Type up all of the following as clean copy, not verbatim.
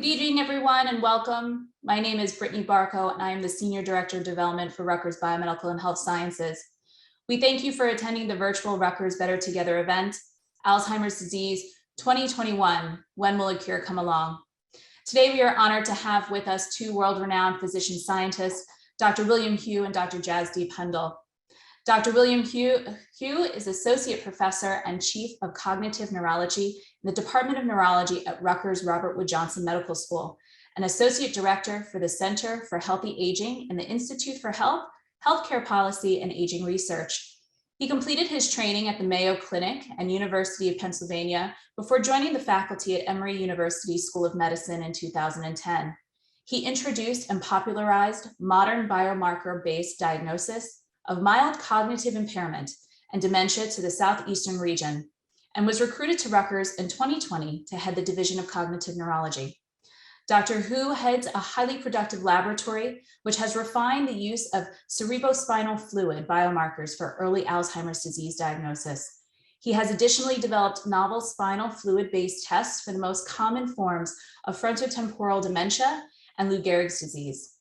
evening, everyone, and welcome. My name is Brittany Barco, and I am the Senior Director of Development for Rutgers Biomedical and Health Sciences. We thank you for attending the virtual Rutgers Better Together event, Alzheimer's Disease 2021, When Will a Cure Come Along? Today, we are honored to have with us two world-renowned physician scientists, Dr. William Hu and Dr. Jasdeep Handal. Dr. William Hu is Associate Professor and Chief of Cognitive Neurology in the Department of Neurology at Rutgers Robert Wood Johnson Medical School, and Associate Director for the Center for Healthy Aging in the Institute for Health, Healthcare Policy, and Aging Research. He completed his training at the Mayo Clinic and University of Pennsylvania before joining the faculty at Emory University School of Medicine in 2010. He introduced and popularized modern biomarker-based diagnosis of mild cognitive impairment and dementia to the Southeastern region, and was recruited to Rutgers in 2020 to head the Division of Cognitive Neurology. Dr. Hu heads a highly productive laboratory, which has refined the use of cerebrospinal fluid biomarkers for early Alzheimer's disease diagnosis. He has additionally developed novel spinal fluid-based tests for the most common forms of frontotemporal dementia and Lou Gehrig's disease.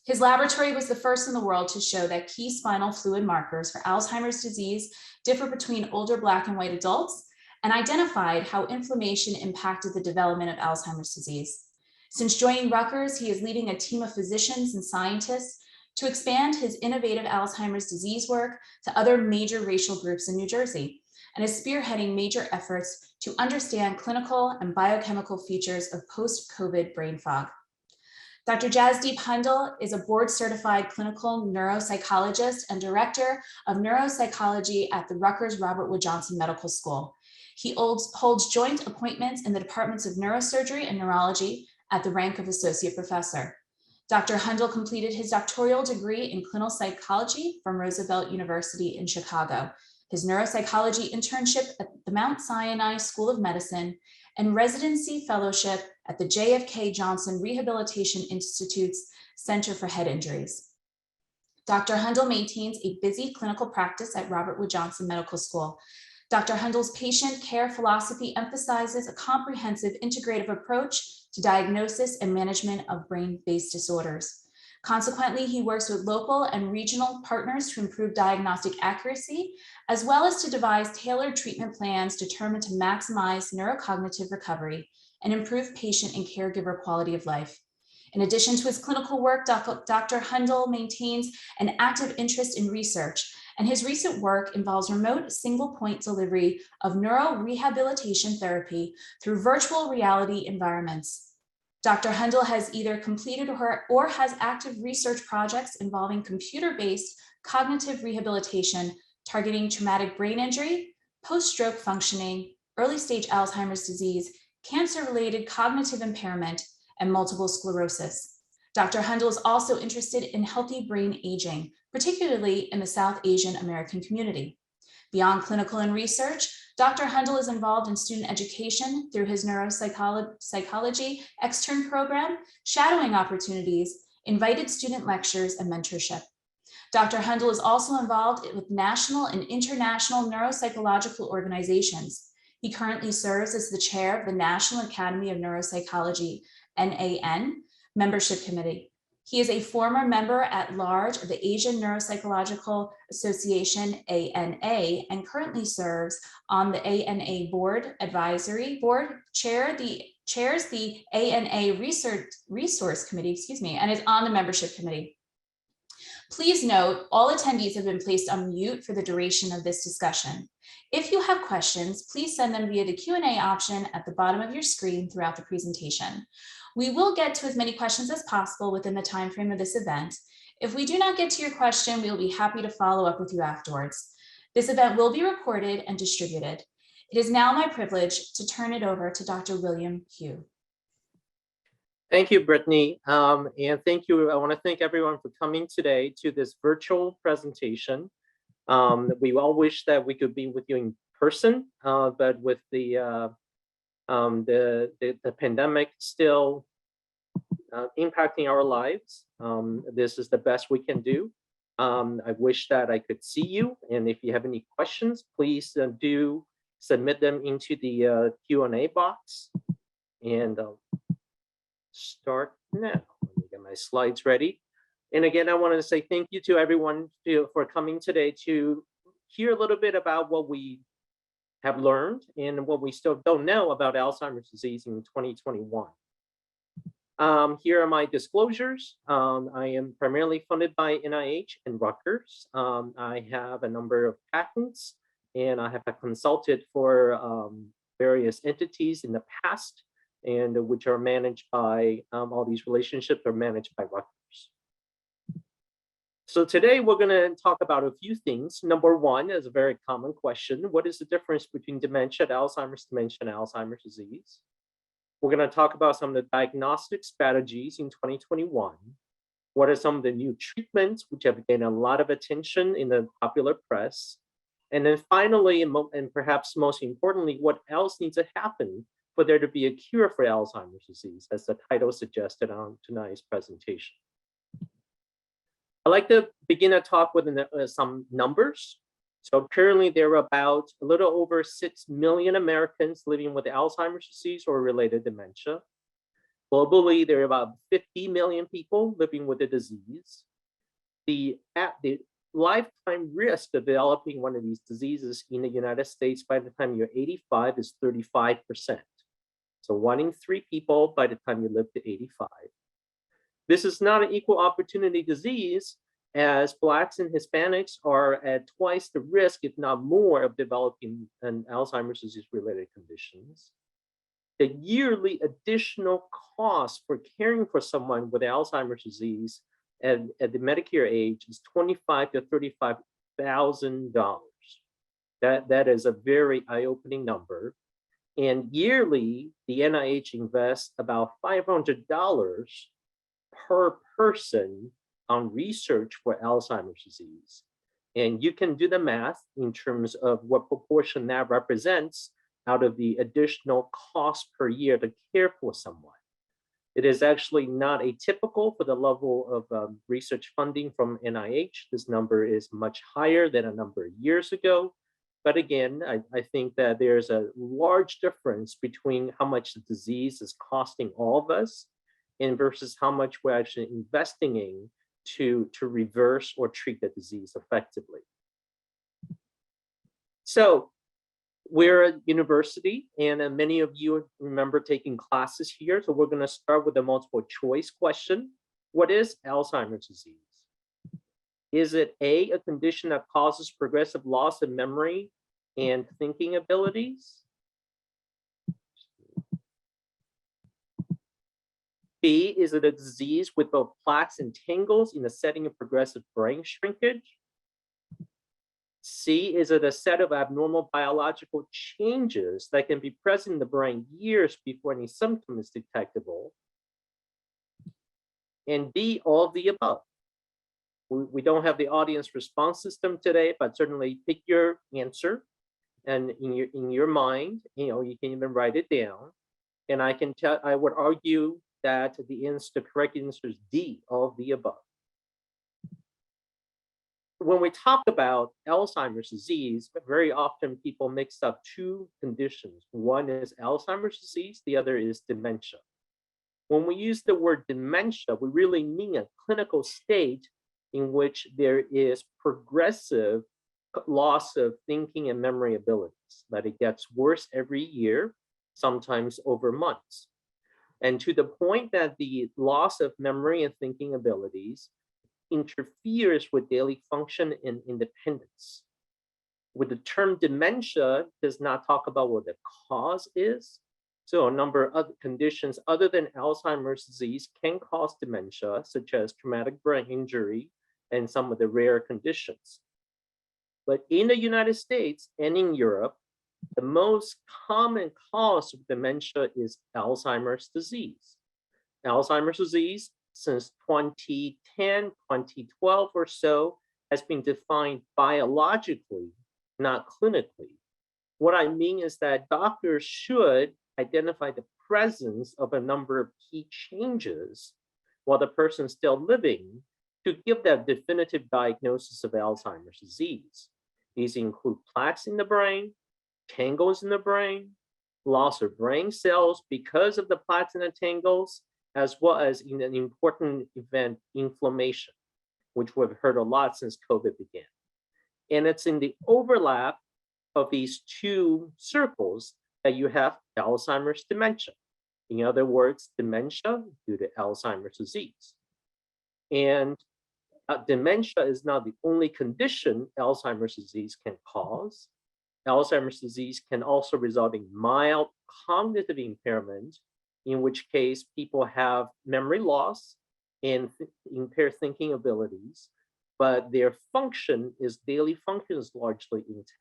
His laboratory was the first in the world to show that key spinal fluid markers for Alzheimer's disease differ between older Black and white adults, and identified how inflammation impacted the development of Alzheimer's disease. Since joining Rutgers, he is leading a team of physicians and scientists to expand his innovative Alzheimer's disease work to other major racial groups in New Jersey, and is spearheading major efforts to understand clinical and biochemical features of post-COVID brain fog. Dr. Jasdeep Handal is a board-certified clinical neuropsychologist and director of neuropsychology at the Rutgers Robert Wood Johnson Medical School. He holds joint appointments in the departments of neurosurgery and neurology at the rank of associate professor. Dr. Handal completed his doctoral degree in clinical psychology from Roosevelt University in Chicago, his neuropsychology internship at the Mount Sinai School of Medicine, and residency fellowship at the JFK Johnson Rehabilitation Institute's Center for Head Injuries. Dr. Handal maintains a busy clinical practice at Robert Wood Johnson Medical School. Dr. Handal's patient care philosophy emphasizes a comprehensive integrative approach to diagnosis and management of brain-based disorders. Consequently, he works with local and regional partners to improve diagnostic accuracy, as well as to devise tailored treatment plans determined to maximize neurocognitive recovery and improve patient and caregiver quality of life. In addition to his clinical work, Dr. Handal maintains an active interest in research, and his recent work involves remote single-point delivery of neurorehabilitation therapy through virtual reality environments. Dr. Handal has either completed or has active research projects involving computer-based cognitive rehabilitation targeting traumatic brain injury, post-stroke functioning, early-stage Alzheimer's disease, cancer-related cognitive impairment, and multiple sclerosis. Dr. Handal is also interested in healthy brain aging, particularly in the South Asian American community. Beyond clinical and research, Dr. Handal is involved in student education through his neuropsychology extern program, shadowing opportunities, invited student lectures, and mentorship. Dr. Handal is also involved with national and international neuropsychological organizations. He currently serves as the chair of the National Academy of Neuropsychology, NAN, membership committee. He is a former member at large of the Asian Neuropsychological Association, ANA, and currently serves on the ANA Board Advisory Board, chairs the ANA Resource Committee, and is on the membership committee. Please note, all attendees have been placed on mute for the duration of this discussion. If you have questions, please send them via the Q&A option at the bottom of your screen throughout the presentation. We will get to as many questions as possible within the time frame of this event. If we do not get to your question, we will be happy to follow up with you afterwards. This event will be recorded and distributed. It is now my privilege to turn it over to Dr. William Hu. Thank you, Brittany, and thank you. I want to thank everyone for coming today to this virtual presentation. We all wish that we could be with you in person, but with the pandemic still impacting our lives, this is the best we can do. I wish that I could see you, and if you have any questions, please do submit them into the Q&A box. And start now. Let me get my slides ready. And again, I wanted to say thank you to everyone for coming today to hear a little bit about what we have learned and what we still don't know about Alzheimer's disease in 2021. Here are my disclosures. I am primarily funded by NIH and Rutgers. I have a number of patents, and I have consulted for various entities in the past, and which are managed by, all these relationships are managed by Rutgers. So today we're going to talk about a few things. Number one is a very common question. What is the difference between dementia, Alzheimer's dementia, and Alzheimer's disease? We're going to talk about some of the diagnostic strategies in 2021. What are some of the new treatments which have gained a lot of attention in the popular press? And then finally, and perhaps most importantly, what else needs to happen for there to be a cure for Alzheimer's disease, as the title suggested on tonight's presentation. I'd like to begin a talk with some numbers. So currently there are about a little over 6 million Americans living with Alzheimer's disease or related dementia. Globally, there are about 50 million people living with the disease. The lifetime risk of developing one of these diseases in the United States by the time you're 85 is 35%. So 1 in 3 people by the time you live to 85. This is not an equal opportunity disease, as Blacks and Hispanics are at twice the risk, if not more, of developing an Alzheimer's disease related conditions. The yearly additional cost for caring for someone with Alzheimer's disease at the Medicare age is $25,000 to $35,000. That is a very eye-opening number. And yearly, the NIH invests about $500 per person on research for Alzheimer's disease. And you can do the math in terms of what proportion that represents out of the additional cost per year to care for someone. It is actually not atypical for the level of research funding from NIH. This number is much higher than a number of years ago. But again, I think that there's a large difference between how much the disease is costing all of us and versus how much we're actually investing in to reverse or treat the disease effectively. So we're a university, and many of you remember taking classes here. So we're going to start with a multiple choice question. What is Alzheimer's disease? Is it a condition that causes progressive loss of memory and thinking abilities? B, is it a disease with both plaques and tangles in the setting of progressive brain shrinkage? C, is it a set of abnormal biological changes that can be present in the brain years before any symptom is detectable? And D, all of the above. We don't have the audience response system today, but certainly pick your answer, and in your mind, you can even write it down. And I would argue that the correct answer is D, all of the above. When we talk about Alzheimer's disease, very often people mix up 2 conditions. One is Alzheimer's disease, the other is dementia. When we use the word dementia, we really mean a clinical state in which there is progressive loss of thinking and memory abilities, that it gets worse every year, sometimes over months. And to the point that the loss of memory and thinking abilities interferes with daily function and independence. With the term dementia does not talk about what the cause is. So a number of other conditions other than Alzheimer's disease can cause dementia, such as traumatic brain injury and some of the rare conditions. But in the United States and in Europe, the most common cause of dementia is Alzheimer's disease. Alzheimer's disease, since 2010, 2012 or so, has been defined biologically, not clinically. What I mean is that doctors should identify the presence of a number of key changes while the person's still living to give that definitive diagnosis of Alzheimer's disease. These include plaques in the brain, tangles in the brain, loss of brain cells because of the plaques and the tangles, as well as in an important event, inflammation, which we've heard a lot since COVID began. And it's in the overlap of these two circles that you have Alzheimer's dementia. In other words, dementia due to Alzheimer's disease. And dementia is not the only condition Alzheimer's disease can cause. Alzheimer's disease can also result in mild cognitive impairment, in which case people have memory loss and impaired thinking abilities, but their daily function is largely intact.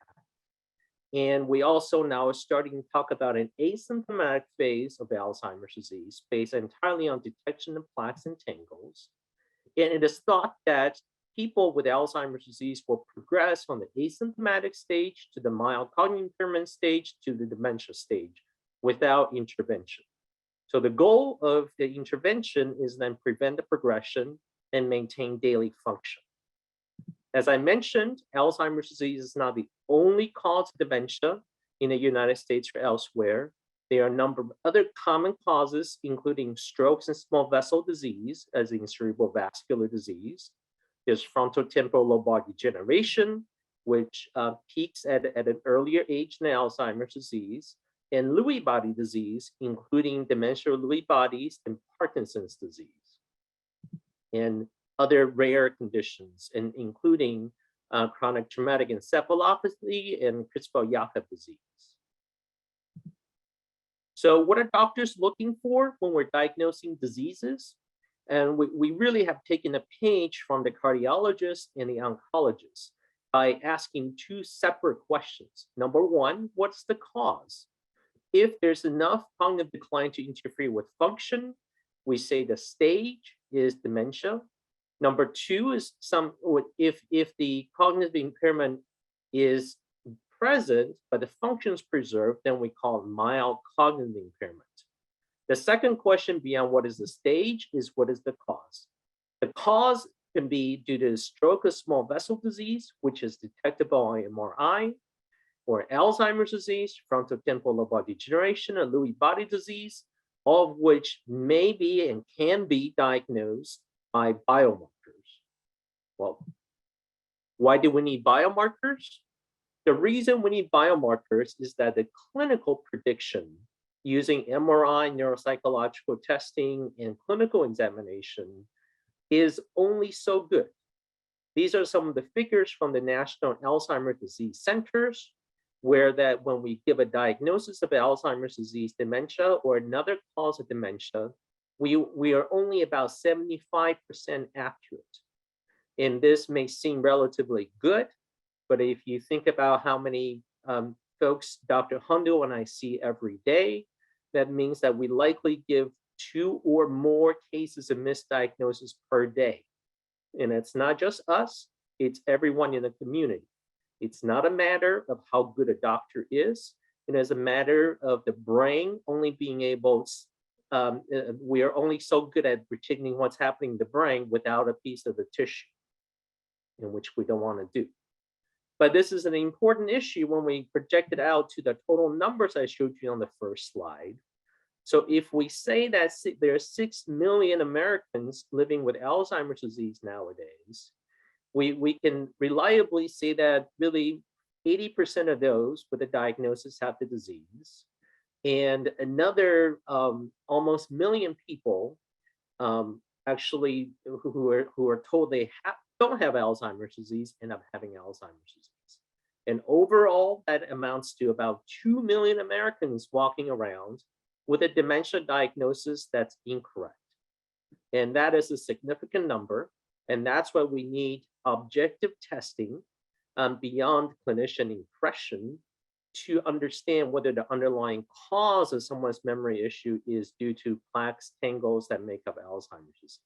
And we also now are starting to talk about an asymptomatic phase of Alzheimer's disease based entirely on detection of plaques and tangles. And it is thought that people with Alzheimer's disease will progress from the asymptomatic stage to the mild cognitive impairment stage to the dementia stage without intervention. So the goal of the intervention is then prevent the progression and maintain daily function. As I mentioned, Alzheimer's disease is not the only cause of dementia in the United States or elsewhere. There are a number of other common causes, including strokes and small vessel disease, as in cerebral vascular disease. There's frontotemporal lobar degeneration, which peaks at an earlier age than Alzheimer's disease, and Lewy body disease, including dementia of Lewy bodies and Parkinson's disease, and other rare conditions, including chronic traumatic encephalopathy and Creutzfeldt-Jakob disease. So what are doctors looking for when we're diagnosing diseases? And we really have taken a page from the cardiologist and the oncologist by asking two separate questions. Number one, what's the cause? If there's enough cognitive decline to interfere with function, we say the stage is dementia. Number two is if the cognitive impairment is present, but the function is preserved, then we call it mild cognitive impairment. The second question beyond what is the stage is what is the cause? The cause can be due to stroke or small vessel disease, which is detectable on MRI, or Alzheimer's disease, frontotemporal lobar degeneration, or Lewy body disease, all of which may be and can be diagnosed by biomarkers. Well, why do we need biomarkers? The reason we need biomarkers is that the clinical prediction using MRI, neuropsychological testing, and clinical examination is only so good. These are some of the figures from the National Alzheimer's Disease Centers, where that when we give a diagnosis of Alzheimer's disease dementia or another cause of dementia, we are only about 75% accurate. And this may seem relatively good, but if you think about how many folks Dr. Hundle and I see every day, that means that we likely give 2 or more cases of misdiagnosis per day. And it's not just us, it's everyone in the community. It's not a matter of how good a doctor is. It is a matter of the brain only being able, we are only so good at predicting what's happening in the brain without a piece of the tissue, in which we don't want to do. But this is an important issue when we project it out to the total numbers I showed you on the first slide. So if we say that there are 6 million Americans living with Alzheimer's disease nowadays, we can reliably say that really 80% of those with a diagnosis have the disease. And another almost million people actually who are told they don't have Alzheimer's disease end up having Alzheimer's disease. And overall, that amounts to about 2 million Americans walking around with a dementia diagnosis that's incorrect. And that is a significant number. And that's why we need objective testing beyond clinician impression to understand whether the underlying cause of someone's memory issue is due to plaques, tangles that make up Alzheimer's disease.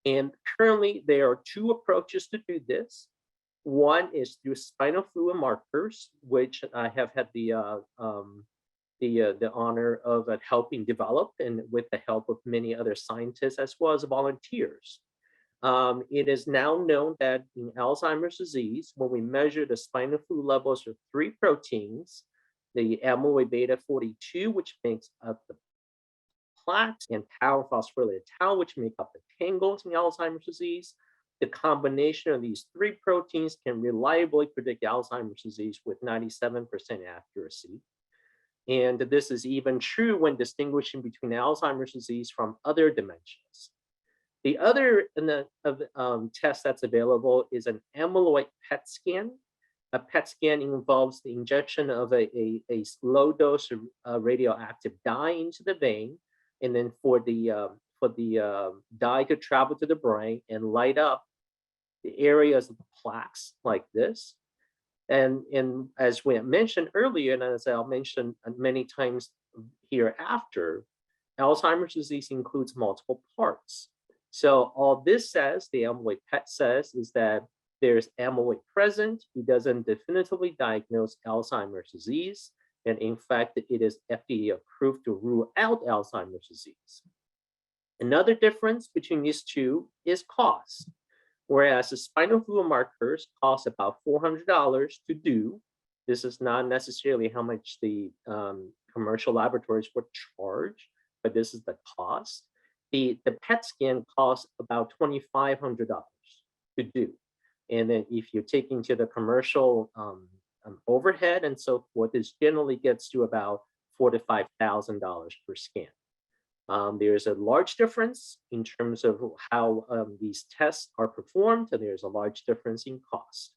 And currently, there are 2 approaches to do this. One is through spinal fluid markers, which I have had the honor of helping develop, and with the help of many other scientists as well as volunteers. It is now known that in Alzheimer's disease, when we measure the spinal fluid levels of 3 proteins, the amyloid beta 42, which makes up the plaques and tau, phosphorylated tau, which make up the tangles in Alzheimer's disease. The combination of these three proteins can reliably predict Alzheimer's disease with 97% accuracy. And this is even true when distinguishing between Alzheimer's disease from other dementias. The other test that's available is an amyloid PET scan. A PET scan involves the injection of a low dose of radioactive dye into the vein, and then for the dye to travel to the brain and light up the areas of the plaques like this. And as we mentioned earlier, and as I'll mention many times hereafter, Alzheimer's disease includes multiple parts. So all this says, the amyloid PET says, is that there's amyloid present. It doesn't definitively diagnose Alzheimer's disease. And in fact, it is FDA approved to rule out Alzheimer's disease. Another difference between these two is cost. Whereas the spinal fluid markers cost about $400 to do. This is not necessarily how much the commercial laboratories would charge, but this is the cost. The PET scan costs about $2,500 to do. And then if you're taking to the commercial overhead and so forth, this generally gets to about $4,000 to $5,000 per scan. There's a large difference in terms of how these tests are performed, and there's a large difference in cost.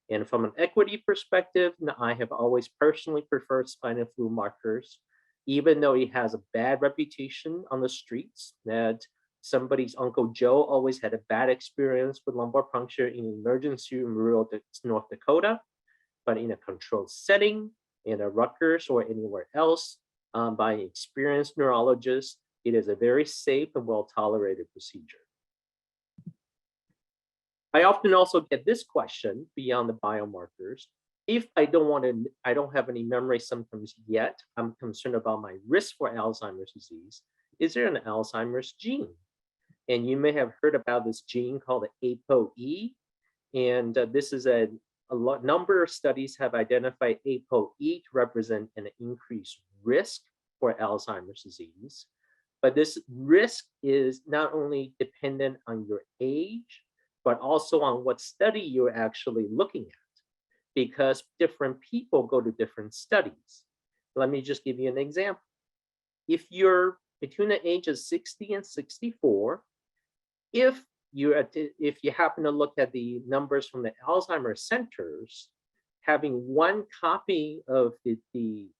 And from an equity perspective, I have always personally preferred spinal fluid markers, even though it has a bad reputation on the streets, that somebody's Uncle Joe always had a bad experience with lumbar puncture in emergency room in rural North Dakota. But in a controlled setting, in a Rutgers or anywhere else, by an experienced neurologist, it is a very safe and well-tolerated procedure. I often also get this question beyond the biomarkers. If I don't have any memory symptoms yet, I'm concerned about my risk for Alzheimer's disease. Is there an Alzheimer's gene? And you may have heard about this gene called the ApoE. And this is a number of studies have identified ApoE to represent an increased risk for Alzheimer's disease. But this risk is not only dependent on your age, but also on what study you're actually looking at, because different people go to different studies. Let me just give you an example. If you're between the age of 60 and 64, if you happen to look at the numbers from the Alzheimer's centers, having one copy of the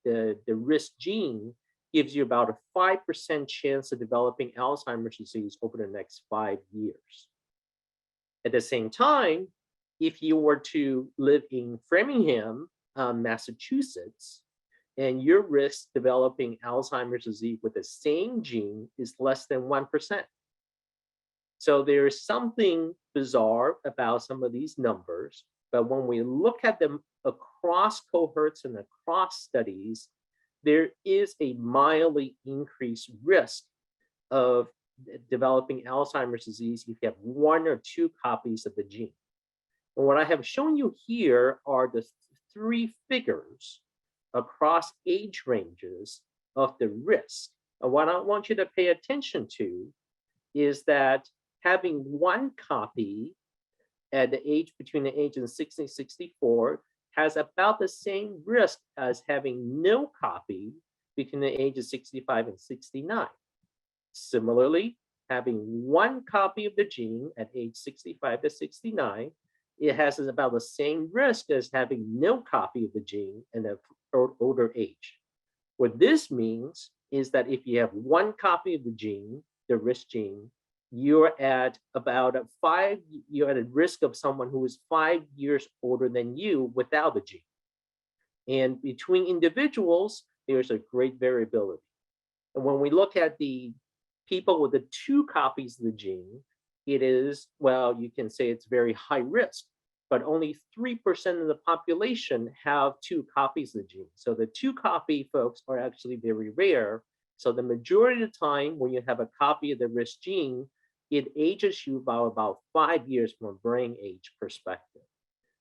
risk gene gives you about a 5% chance of developing Alzheimer's disease over the next 5 years. At the same time, if you were to live in Framingham, Massachusetts, and your risk developing Alzheimer's disease with the same gene is less than 1%. So there is something bizarre about some of these numbers, but when we look at them across cohorts and across studies, there is a mildly increased risk of developing Alzheimer's disease if you have one or two copies of the gene. And what I have shown you here are the three figures across age ranges of the risk. And what I want you to pay attention to is that having one copy at the age between the age of 60 and 64 has about the same risk as having no copy between the age of 65 and 69. Similarly, having one copy of the gene at age 65 to 69, it has about the same risk as having no copy of the gene in an older age. What this means is that if you have one copy of the gene, the risk gene, you're at about you're at a risk of someone who is 5 years older than you without the gene. And between individuals, there's a great variability. And when we look at the people with the two copies of the gene, it is, well, you can say it's very high risk, but only 3% of the population have two copies of the gene. So the two copy folks are actually very rare. So the majority of the time when you have a copy of the risk gene, it ages you by about 5 years from a brain age perspective.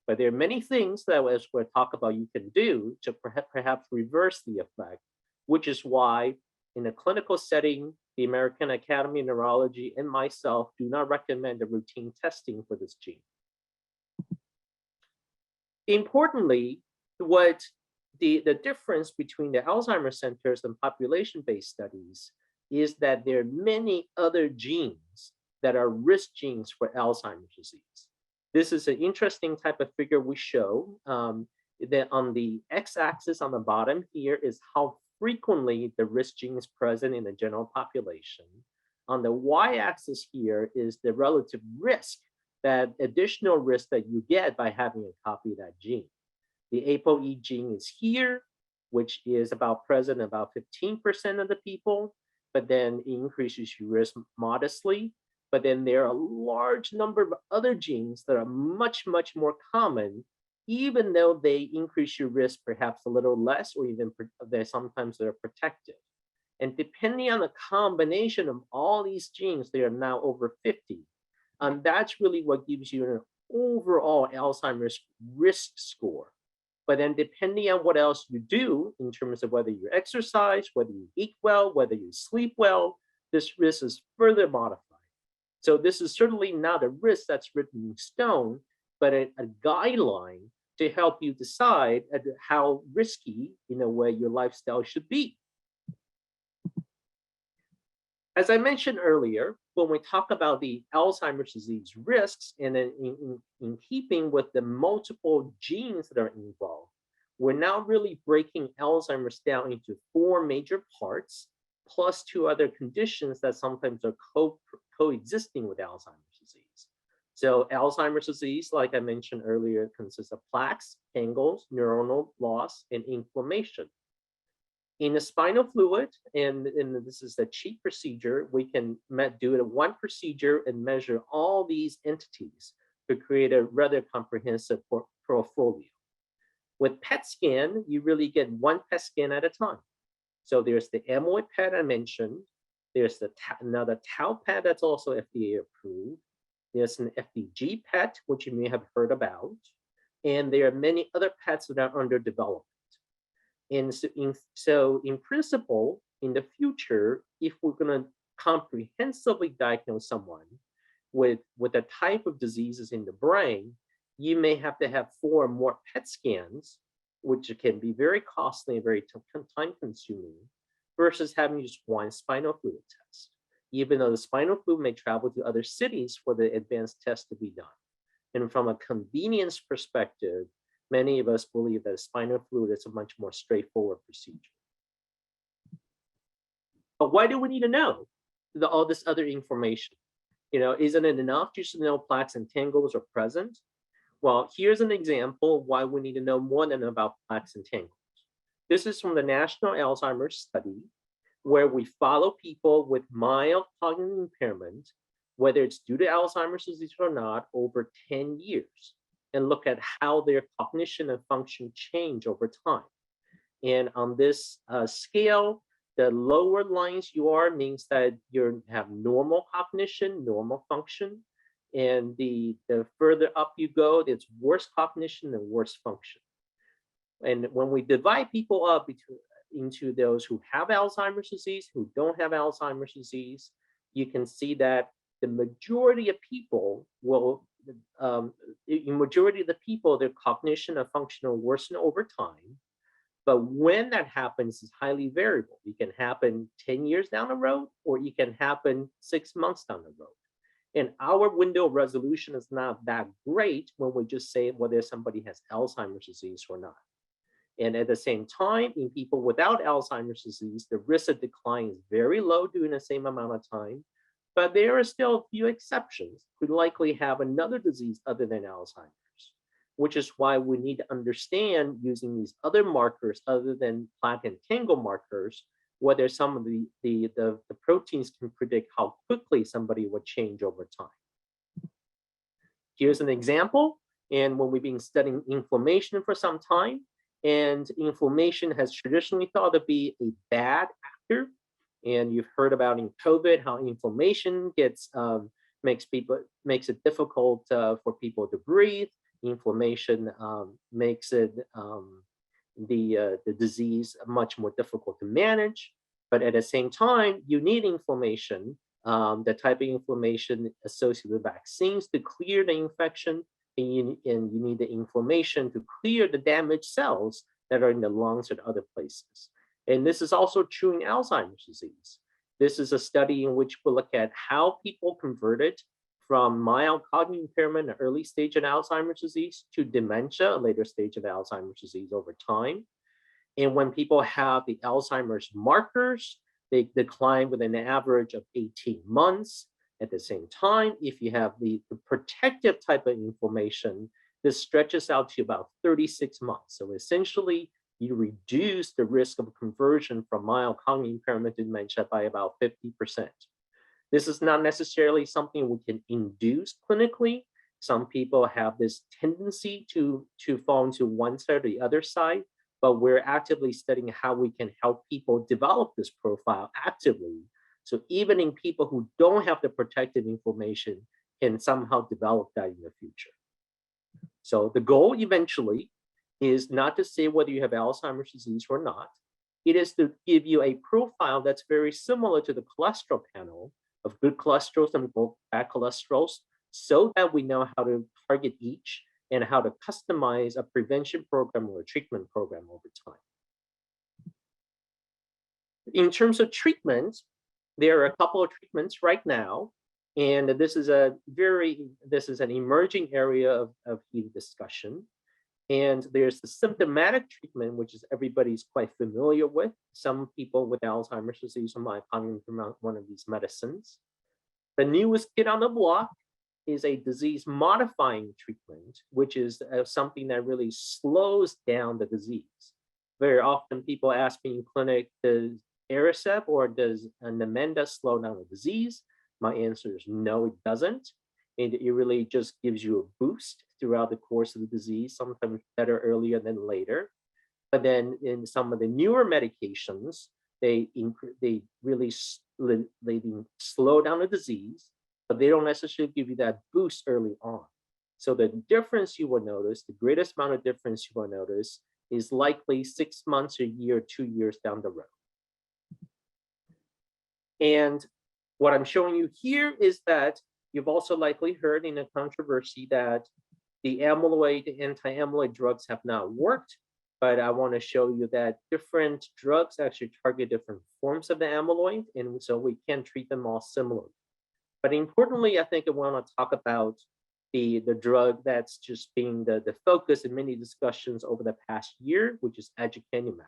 But there are many things that, as we'll talk about, you can do to perhaps reverse the effect, which is why in a clinical setting, the American Academy of Neurology and myself do not recommend a routine testing for this gene. Importantly, what the difference between the Alzheimer's centers and population-based studies is that there are many other genes that are risk genes for Alzheimer's disease. This is an interesting type of figure we show. That on the x-axis on the bottom here is how frequently the risk gene is present in the general population. On the y-axis here is the relative risk, that additional risk that you get by having a copy of that gene. The ApoE gene is here, which is about present in about 15% of the people, but then it increases your risk modestly. But then there are a large number of other genes that are much, much more common, even though they increase your risk perhaps a little less, or even sometimes they're protective. And depending on the combination of all these genes, they are now over 50. And that's really what gives you an overall Alzheimer's risk score. But then depending on what else you do in terms of whether you exercise, whether you eat well, whether you sleep well, this risk is further modified. So this is certainly not a risk that's written in stone, but a guideline to help you decide how risky, in a way, your lifestyle should be. As I mentioned earlier, when we talk about the Alzheimer's disease risks, and in keeping with the multiple genes that are involved, we're now really breaking Alzheimer's down into 4 major parts, plus 2 other conditions that sometimes are coexisting with Alzheimer's disease. So Alzheimer's disease, like I mentioned earlier, consists of plaques, tangles, neuronal loss, and inflammation. In the spinal fluid, and this is a cheap procedure, we can do it in one procedure and measure all these entities to create a rather comprehensive portfolio. With PET scan, you really get one PET scan at a time. So there's the amyloid PET I mentioned. There's another tau PET that's also FDA approved. There's an FDG PET, which you may have heard about. And there are many other PETs that are under development. And so in principle, in the future, if we're going to comprehensively diagnose someone with a type of diseases in the brain, you may have to have 4 or more PET scans, which can be very costly and very time consuming, versus having just one spinal fluid test, even though the spinal fluid may travel to other cities for the advanced test to be done. And from a convenience perspective, many of us believe that spinal fluid is a much more straightforward procedure. But why do we need to know all this other information? Isn't it enough just to know plaques and tangles are present? Well, here's an example of why we need to know more than about plaques and tangles. This is from the National Alzheimer's Study, where we follow people with mild cognitive impairment, whether it's due to Alzheimer's disease or not, over 10 years. And look at how their cognition and function change over time. And on this scale, the lower lines you are means that you have normal cognition, normal function. And the further up you go, it's worse cognition and worse function. And when we divide people up into those who have Alzheimer's disease, who don't have Alzheimer's disease, you can see that the majority of people will in majority of the people, their cognition and function will worsen over time. But when that happens is highly variable. It can happen 10 years down the road, or it can happen 6 months down the road. And our window of resolution is not that great when we just say whether somebody has Alzheimer's disease or not. And at the same time, in people without Alzheimer's disease, the risk of decline is very low during the same amount of time. But there are still a few exceptions who likely have another disease other than Alzheimer's, which is why we need to understand, using these other markers other than plaque and tangle markers, whether some of the proteins can predict how quickly somebody would change over time. Here's an example. And when we've been studying inflammation for some time, and inflammation has traditionally thought to be a bad actor. And you've heard about in COVID how inflammation makes it difficult for people to breathe. Inflammation makes it the disease much more difficult to manage. But at the same time, you need inflammation, the type of inflammation associated with vaccines to clear the infection, and you need the inflammation to clear the damaged cells that are in the lungs and other places. And this is also true in Alzheimer's disease. This is a study in which we look at how people converted from mild cognitive impairment, an early stage of Alzheimer's disease, to dementia, a later stage of Alzheimer's disease over time. And when people have the Alzheimer's markers, they decline with an average of 18 months. At the same time, if you have the protective type of inflammation, this stretches out to about 36 months. So essentially, you reduce the risk of conversion from mild cognitive impairment to dementia by about 50%. This is not necessarily something we can induce clinically. Some people have this tendency to fall into one side or the other side, but we're actively studying how we can help people develop this profile actively. So even in people who don't have the protective inflammation can somehow develop that in the future. So the goal eventually is not to say whether you have Alzheimer's disease or not. It is to give you a profile that's very similar to the cholesterol panel of good cholesterols and bad cholesterols, so that we know how to target each and how to customize a prevention program or a treatment program over time. In terms of treatment, there are a couple of treatments right now, and this is an emerging area of heated discussion. And there's the symptomatic treatment, which is everybody's quite familiar with. Some people with Alzheimer's disease might come from one of these medicines. The newest kid on the block is a disease-modifying treatment, which is something that really slows down the disease. Very often people ask me in clinic, does Aricept or does Namenda slow down the disease? My answer is no, it doesn't. And it really just gives you a boost throughout the course of the disease, sometimes better earlier than later. But then in some of the newer medications, they really slow down the disease, but they don't necessarily give you that boost early on. So the difference you will notice, the greatest amount of difference you will notice, is likely 6 months, a year, 2 years down the road. And what I'm showing you here is that you've also likely heard in a controversy that the amyloid, the anti-amyloid drugs have not worked, but I want to show you that different drugs actually target different forms of the amyloid, and so we can't treat them all similarly. But importantly, I think I want to talk about the drug that's just being the focus in many discussions over the past year, which is aducanumab.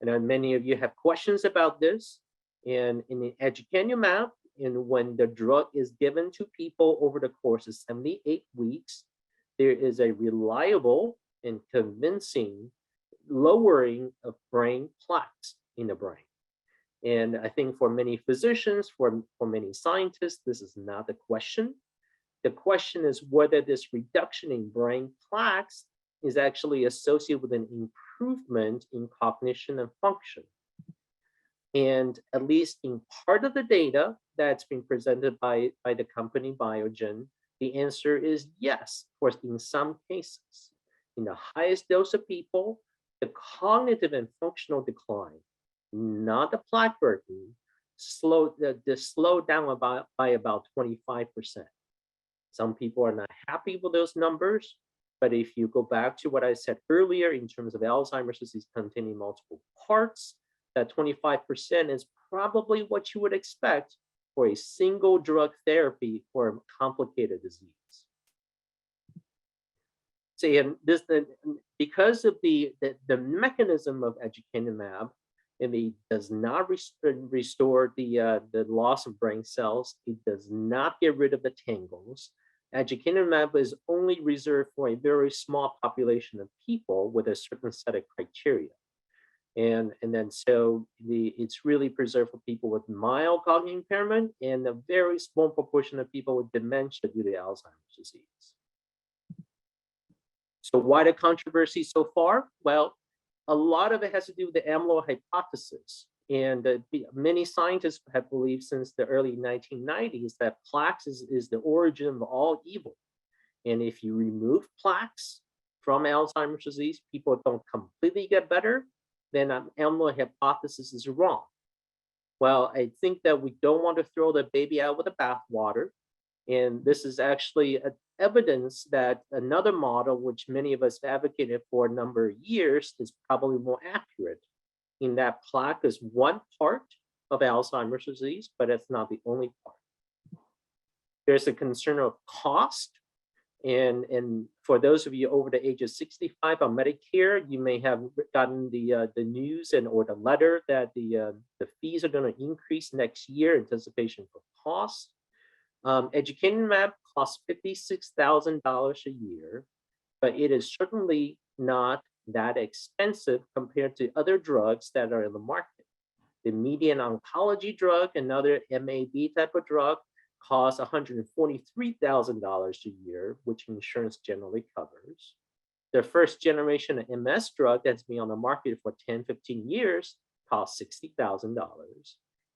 And many of you have questions about this. And in the aducanumab, and when the drug is given to people over the course of 78 weeks, there is a reliable and convincing lowering of brain plaques in the brain. And I think for many physicians, for many scientists, this is not the question. The question is whether this reduction in brain plaques is actually associated with an improvement in cognition and function. And at least in part of the data that's been presented by the company Biogen, the answer is yes, for in some cases. In the highest dose of people, the cognitive and functional decline, not the plaque burden, slowed down by about 25%. Some people are not happy with those numbers, but if you go back to what I said earlier in terms of Alzheimer's disease containing multiple parts, that 25% is probably what you would expect for a single drug therapy for a complicated disease. So, and this, because of the mechanism of aducanumab, it does not restore the loss of brain cells. It does not get rid of the tangles. Aducanumab is only reserved for a very small population of people with a certain set of criteria. And then so it's really preserved for people with mild cognitive impairment and a very small proportion of people with dementia due to Alzheimer's disease. So why the controversy so far? Well, a lot of it has to do with the amyloid hypothesis. And many scientists have believed since the early 1990s that plaques is the origin of all evil. And if you remove plaques from Alzheimer's disease, people don't completely get better, then amyloid hypothesis is wrong. Well, I think that we don't want to throw the baby out with the bathwater. And this is actually evidence that another model, which many of us advocated for a number of years, is probably more accurate in that plaque is one part of Alzheimer's disease, but it's not the only part. There's a concern of cost. And for those of you over the age of 65 on Medicare, you may have gotten the news or the letter that the fees are going to increase next year in anticipation for cost. Aducanumab costs $56,000 a year, but it is certainly not that expensive compared to other drugs that are in the market. The median oncology drug, another MAB type of drug, costs $143,000 a year, which insurance generally covers. The first generation of MS drug that's been on the market for 10, 15 years costs $60,000.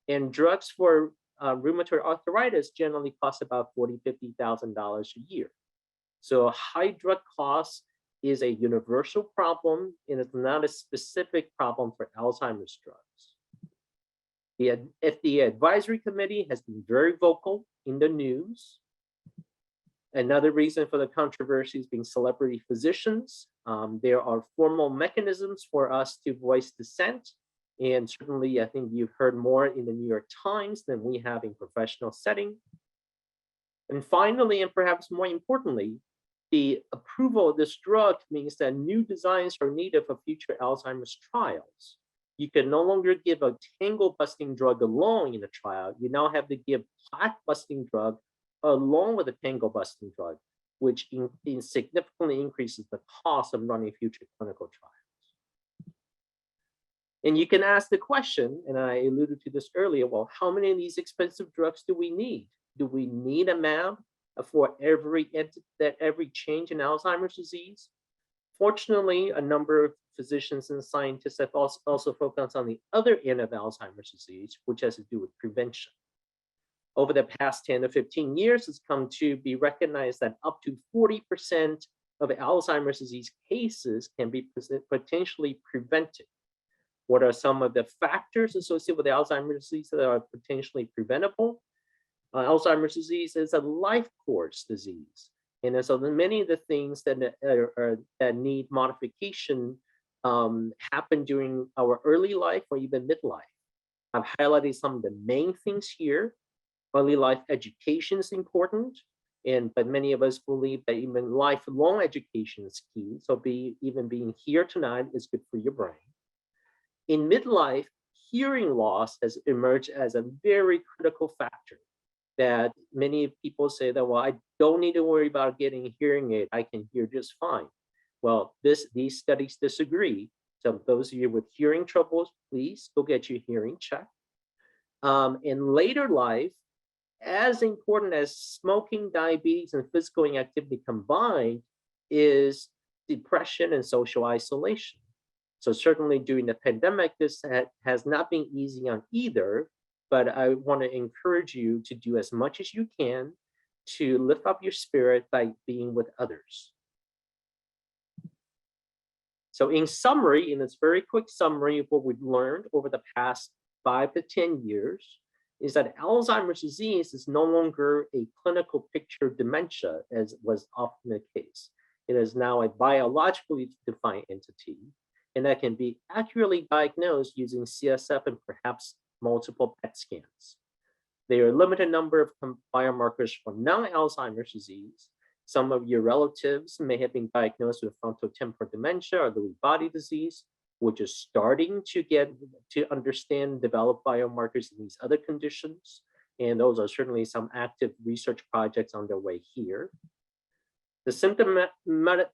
And drugs for rheumatoid arthritis generally cost about $40,000, $50,000 a year. So high drug costs is a universal problem, and it's not a specific problem for Alzheimer's drugs. The FDA Advisory Committee has been very vocal in the news. Another reason for the controversy is being celebrity physicians. There are formal mechanisms for us to voice dissent. And certainly, I think you've heard more in the New York Times than we have in professional setting. And finally, and perhaps more importantly, the approval of this drug means that new designs are needed for future Alzheimer's trials. You can no longer give a tangle-busting drug alone in a trial. You now have to give plaque-busting drug along with a tangle-busting drug, which significantly increases the cost of running future clinical trials. And you can ask the question, and I alluded to this earlier, well, how many of these expensive drugs do we need? Do we need a MAB for every change in Alzheimer's disease? Fortunately, a number of physicians and scientists have also focused on the other end of Alzheimer's disease, which has to do with prevention. Over the past 10 to 15 years, it's come to be recognized that up to 40% of Alzheimer's disease cases can be potentially prevented. What are some of the factors associated with Alzheimer's disease that are potentially preventable? Alzheimer's disease is a life course disease. And so many of the things that need modification happen during our early life or even midlife. I've highlighted some of the main things here. Early life education is important, but many of us believe that even lifelong education is key. So even being here tonight is good for your brain. In midlife, hearing loss has emerged as a very critical factor that many people say that, well, I don't need to worry about getting a hearing aid. I can hear just fine. Well, these studies disagree. So those of you with hearing troubles, please go get your hearing checked. In later life, as important as smoking, diabetes, and physical inactivity combined is depression and social isolation. So certainly during the pandemic, this has not been easy on either, but I want to encourage you to do as much as you can to lift up your spirit by being with others. So in summary, in this very quick summary of what we've learned over the past 5 to 10 years, is that Alzheimer's disease is no longer a clinical picture of dementia, as was often the case. It is now a biologically defined entity, and that can be accurately diagnosed using CSF and perhaps multiple PET scans. There are a limited number of biomarkers for non-Alzheimer's disease. Some of your relatives may have been diagnosed with frontotemporal dementia or Lewy body disease, which is starting to get to understand and develop biomarkers in these other conditions. And those are certainly some active research projects underway here. The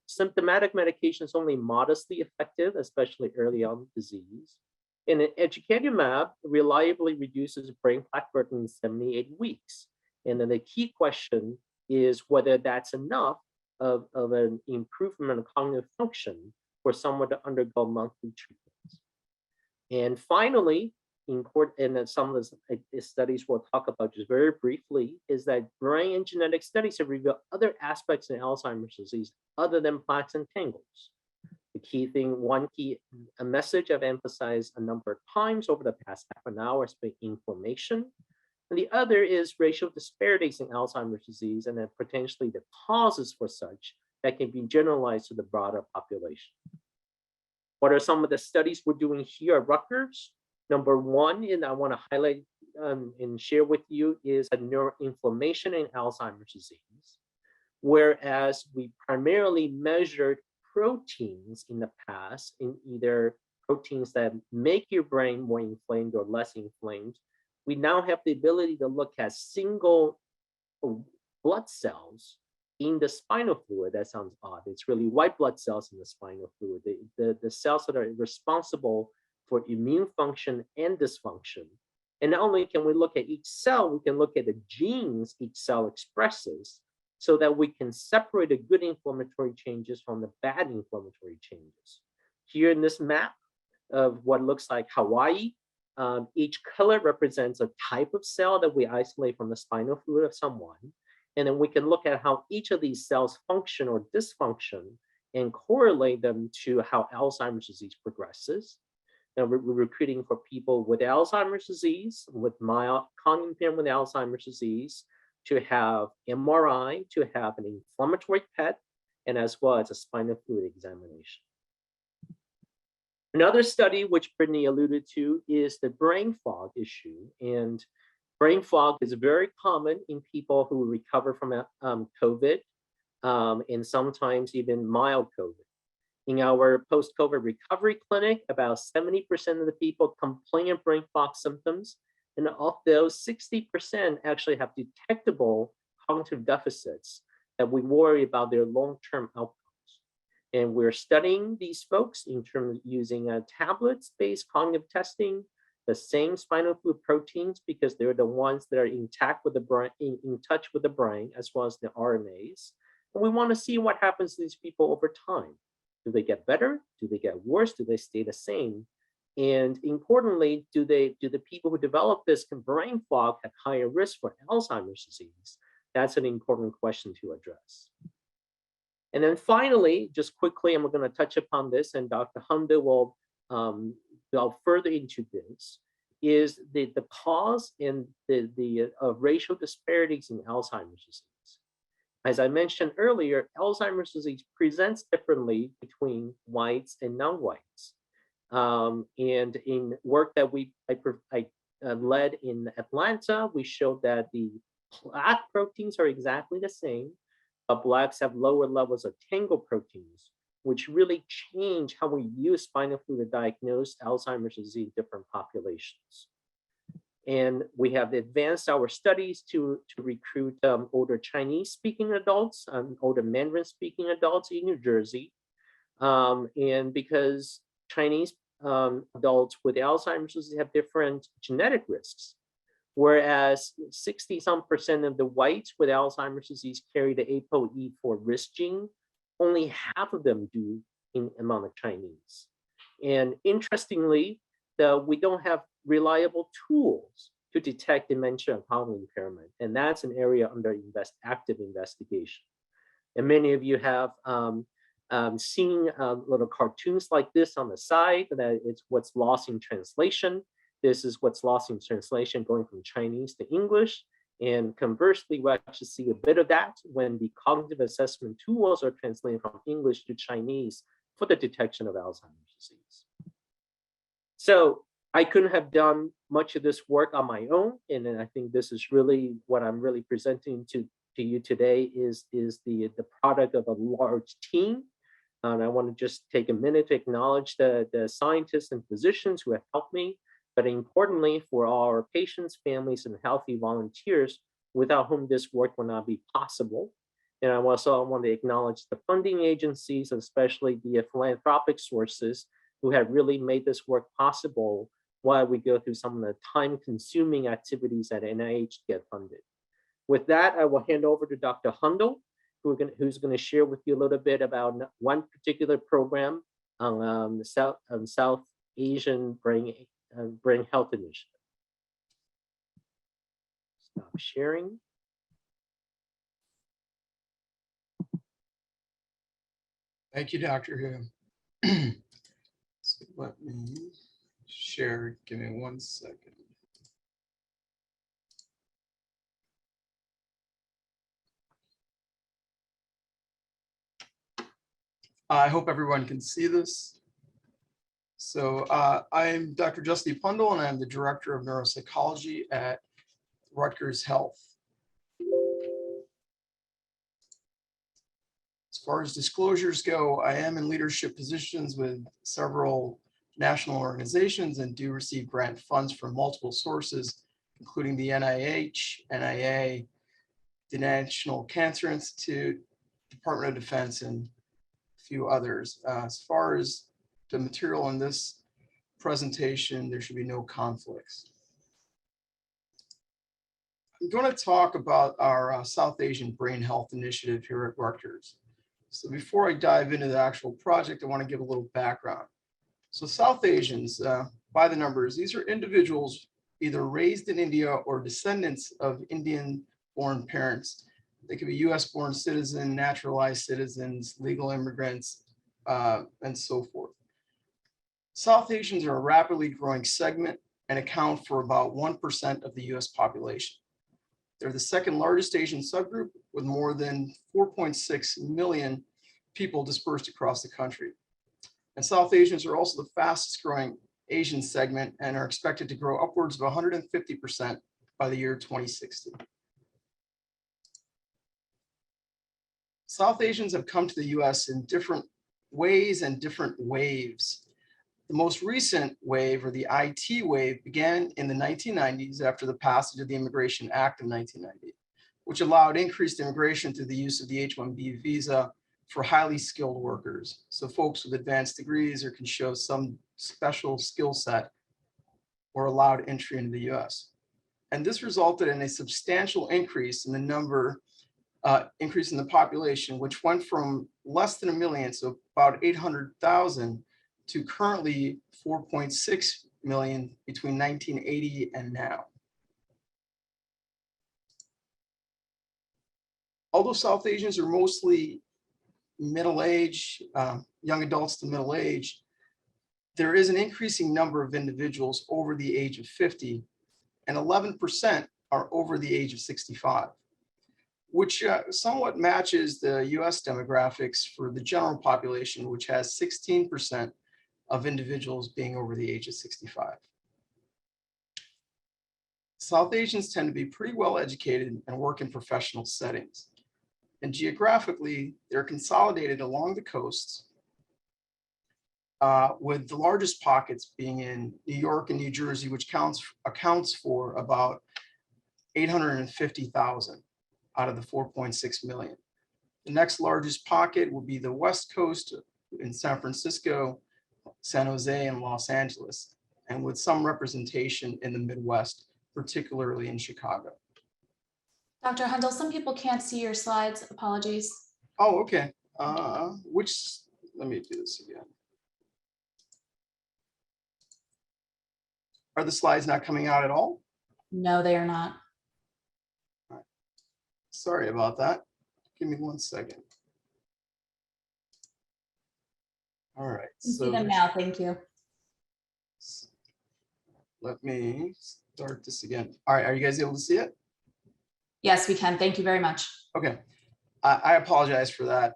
symptomatic medication is only modestly effective, especially early on disease. And aducanumab reliably reduces brain plaque burden in 78 weeks. And then the key question is whether that's enough of an improvement in cognitive function for someone to undergo monthly treatments. And finally, important, and some of the studies we'll talk about just very briefly, is that brain and genetic studies have revealed other aspects in Alzheimer's disease other than plaques and tangles. The key thing, a message I've emphasized a number of times over the past half an hour has been inflammation. And the other is racial disparities in Alzheimer's disease and then potentially the causes for such that can be generalized to the broader population. What are some of the studies we're doing here at Rutgers? Number one, and I want to highlight and share with you, is a neuroinflammation in Alzheimer's disease. Whereas we primarily measured proteins in the past, in either proteins that make your brain more inflamed or less inflamed, we now have the ability to look at single blood cells in the spinal fluid. That sounds odd. It's really white blood cells in the spinal fluid, the cells that are responsible for immune function and dysfunction. And not only can we look at each cell, we can look at the genes each cell expresses so that we can separate the good inflammatory changes from the bad inflammatory changes. Here in this map of what looks like Hawaii, each color represents a type of cell that we isolate from the spinal fluid of someone. And then we can look at how each of these cells function or dysfunction and correlate them to how Alzheimer's disease progresses. Now we're recruiting for people with Alzheimer's disease, with mild cognitive impairment with Alzheimer's disease, to have MRI, to have an inflammatory PET, and as well as a spinal fluid examination. Another study which Brittany alluded to is the brain fog issue. And brain fog is very common in people who recover from COVID and sometimes even mild COVID. In our post-COVID recovery clinic, about 70% of the people complain of brain fog symptoms. And of those, 60% actually have detectable cognitive deficits that we worry about their long-term outcomes. And we're studying these folks in terms of using tablets-based cognitive testing, the same spinal fluid proteins, because they're the ones that are intact with the brain, in touch with the brain, as well as the RNAs. And we want to see what happens to these people over time. Do they get better? Do they get worse? Do they stay the same? And importantly, do the people who develop this brain fog have higher risk for Alzheimer's disease? That's an important question to address. And then finally, just quickly, and we're going to touch upon this, and Dr. Honda will delve further into this, is the cause and the racial disparities in Alzheimer's disease. As I mentioned earlier, Alzheimer's disease presents differently between whites and non-whites. And in work that I led in Atlanta, we showed that the Black proteins are exactly the same, but Blacks have lower levels of tangle proteins, which really change how we use spinal fluid to diagnose Alzheimer's disease in different populations. And we have advanced our studies to recruit older Chinese-speaking adults, older Mandarin-speaking adults in New Jersey. And because Chinese adults with Alzheimer's disease have different genetic risks, whereas 60-some% of the whites with Alzheimer's disease carry the ApoE4 risk gene, only half of them do among the Chinese. And interestingly, we don't have reliable tools to detect dementia and cognitive impairment, and that's an area under active investigation. And many of you have seen little cartoons like this on the side, that it's what's lost in translation. This is what's lost in translation going from Chinese to English. And conversely, we actually see a bit of that when the cognitive assessment tools are translated from English to Chinese for the detection of Alzheimer's disease. So I couldn't have done much of this work on my own. And I think this is really what I'm really presenting to you today is the product of a large team. And I want to just take a minute to acknowledge the scientists and physicians who have helped me, but importantly for our patients, families, and healthy volunteers without whom this work will not be possible. And I also want to acknowledge the funding agencies, especially the philanthropic sources who have really made this work possible while we go through some of the time-consuming activities at NIH get funded. With that, I will hand over to Dr. Hundal, who's going to share with you a little bit about one particular program on the South Asian Brain Health Initiative. Stop sharing. Thank you, Dr. Hu. So let me share, give me 1 second. I hope everyone can see this. So I'm Dr. Justy Pundle, and I'm the Director of Neuropsychology at Rutgers Health. As far as disclosures go, I am in leadership positions with several national organizations and do receive grant funds from multiple sources, including the NIH, NIA, the National Cancer Institute, Department of Defense, and a few others. As far as the material in this presentation, there should be no conflicts. I'm going to talk about our South Asian Brain Health Initiative here at Rutgers. So before I dive into the actual project, I want to give a little background. So South Asians, by the numbers, these are individuals either raised in India or descendants of Indian-born parents. They could be US-born citizens, naturalized citizens, legal immigrants, and so forth. South Asians are a rapidly growing segment and account for about 1% of the US population. They're the second largest Asian subgroup with more than 4.6 million people dispersed across the country. And South Asians are also the fastest growing Asian segment and are expected to grow upwards of 150% by the year 2060. South Asians have come to the US in different ways and different waves. The most recent wave, or the IT wave, began in the 1990s after the passage of the Immigration Act of 1990, which allowed increased immigration through the use of the H-1B visa for highly skilled workers. So folks with advanced degrees or can show some special skill set were allowed entry into the US. And this resulted in a substantial increase in the number, increase in the population, which went from less than 1 million, so about 800,000, to currently 4.6 million between 1980 and now. Although South Asians are mostly middle-age, young adults to middle age, there is an increasing number of individuals over the age of 50, and 11% are over the age of 65, which somewhat matches the US demographics for the general population, which has 16% of individuals being over the age of 65. South Asians tend to be pretty well educated and work in professional settings. And geographically, they're consolidated along the coasts, with the largest pockets being in New York and New Jersey, which accounts for about 850,000 out of the 4.6 million. The next largest pocket will be the West Coast in San Francisco, San Jose, and Los Angeles, and with some representation in the Midwest, particularly in Chicago. Dr. Hundle, some people can't see your slides. Apologies. Oh, okay. Let me do this again. Are the slides not coming out at all? No, they are not. All right. Sorry about that. Give me 1 second. All right. See them now. Thank you. Let me start this again. All right. Are you guys able to see it? Yes, we can. Thank you very much. Okay. I apologize for that.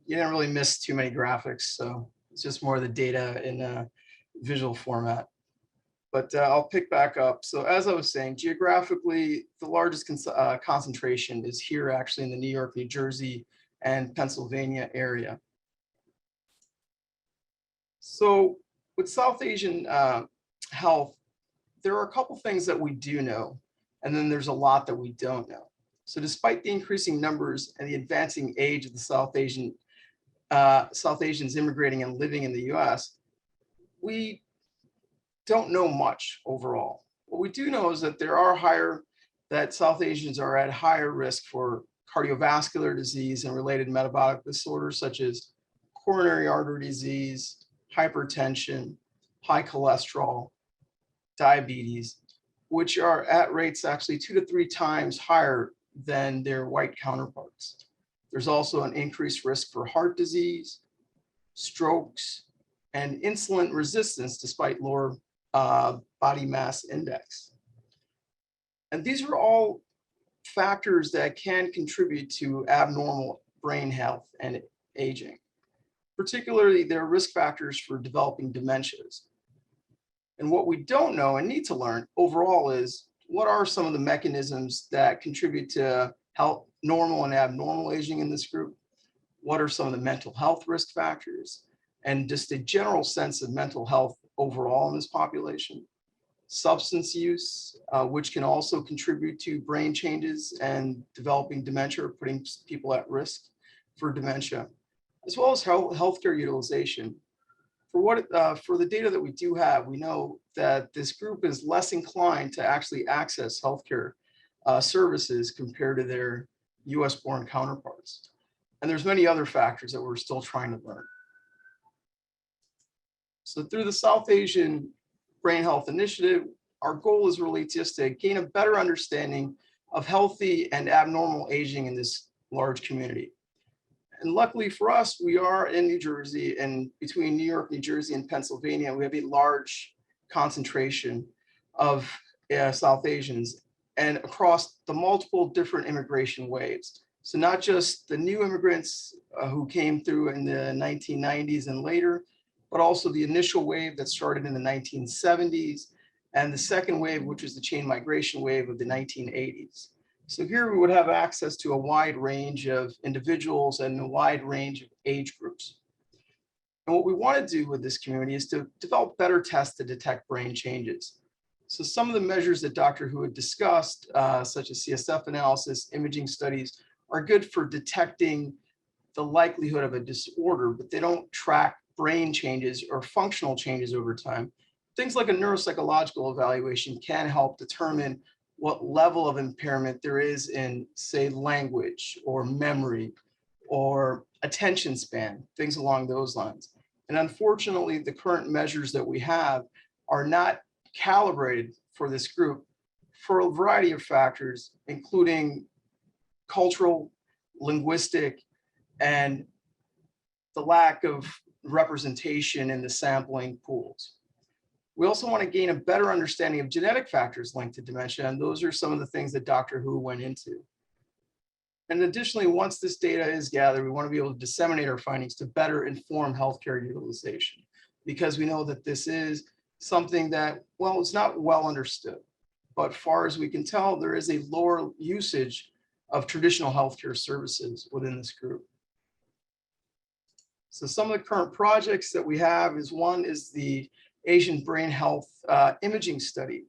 You didn't really miss too many graphics, so it's just more of the data in a visual format. But I'll pick back up. So as I was saying, geographically, the largest concentration is here actually in the New York, New Jersey, and Pennsylvania area. So with South Asian health, there are a couple things that we do know, and then there's a lot that we don't know. So despite the increasing numbers and the advancing age of the South Asians immigrating and living in the US, we don't know much overall. What we do know is that that South Asians are at higher risk for cardiovascular disease and related metabolic disorders such as coronary artery disease, hypertension, high cholesterol, diabetes, which are at rates actually 2 to 3 times higher than their white counterparts. There's also an increased risk for heart disease, strokes, and insulin resistance despite lower body mass index. And these are all factors that can contribute to abnormal brain health and aging. Particularly, they're risk factors for developing dementias. And what we don't know and need to learn overall is what are some of the mechanisms that contribute to health, normal and abnormal aging in this group? What are some of the mental health risk factors? And just a general sense of mental health overall in this population. Substance use, which can also contribute to brain changes and developing dementia or putting people at risk for dementia, as well as healthcare utilization. For the data that we do have, we know that this group is less inclined to actually access healthcare services compared to their US-born counterparts. And there's many other factors that we're still trying to learn. So through the South Asian Brain Health Initiative, our goal is really just to gain a better understanding of healthy and abnormal aging in this large community. And luckily for us, we are in New Jersey, and between New York, New Jersey, and Pennsylvania, we have a large concentration of South Asians and across the multiple different immigration waves. So not just the new immigrants who came through in the 1990s and later, but also the initial wave that started in the 1970s and the second wave, which was the chain migration wave of the 1980s. So here we would have access to a wide range of individuals and a wide range of age groups. And what we want to do with this community is to develop better tests to detect brain changes. So some of the measures that Dr. Hu had discussed, such as CSF analysis, imaging studies, are good for detecting the likelihood of a disorder, but they don't track brain changes or functional changes over time. Things like a neuropsychological evaluation can help determine what level of impairment there is in, say, language or memory or attention span, things along those lines. And unfortunately, the current measures that we have are not calibrated for this group for a variety of factors, including cultural, linguistic, and the lack of representation in the sampling pools. We also want to gain a better understanding of genetic factors linked to dementia, and those are some of the things that Dr. Hu went into. And additionally, once this data is gathered, we want to be able to disseminate our findings to better inform healthcare utilization, because we know that this is something that, well, it's not well understood, but far as we can tell, there is a lower usage of traditional healthcare services within this group. So some of the current projects that we have is one is the Asian Brain Health Imaging Study,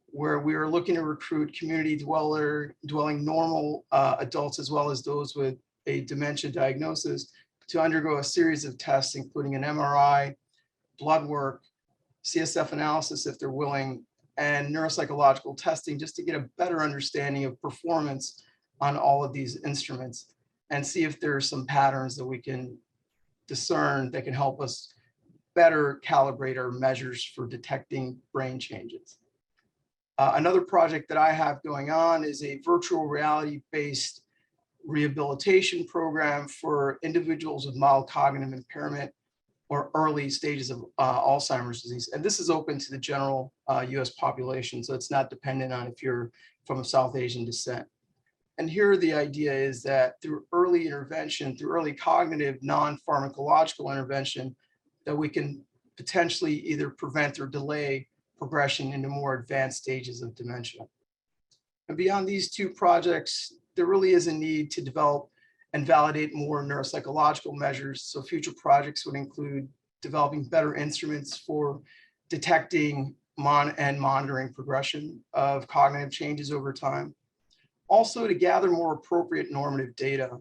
where we are looking to recruit community dwelling normal adults as well as those with a dementia diagnosis to undergo a series of tests, including an MRI, blood work, CSF analysis if they're willing, and neuropsychological testing just to get a better understanding of performance on all of these instruments and see if there are some patterns that we can discern that can help us better calibrate our measures for detecting brain changes. Another project that I have going on is a virtual reality-based rehabilitation program for individuals with mild cognitive impairment or early stages of Alzheimer's disease. And this is open to the general US population, so it's not dependent on if you're from South Asian descent. And here the idea is that through early intervention, through early cognitive non-pharmacological intervention, that we can potentially either prevent or delay progression into more advanced stages of dementia. And beyond these two projects, there really is a need to develop and validate more neuropsychological measures. So future projects would include developing better instruments for detecting and monitoring progression of cognitive changes over time. Also to gather more appropriate normative data.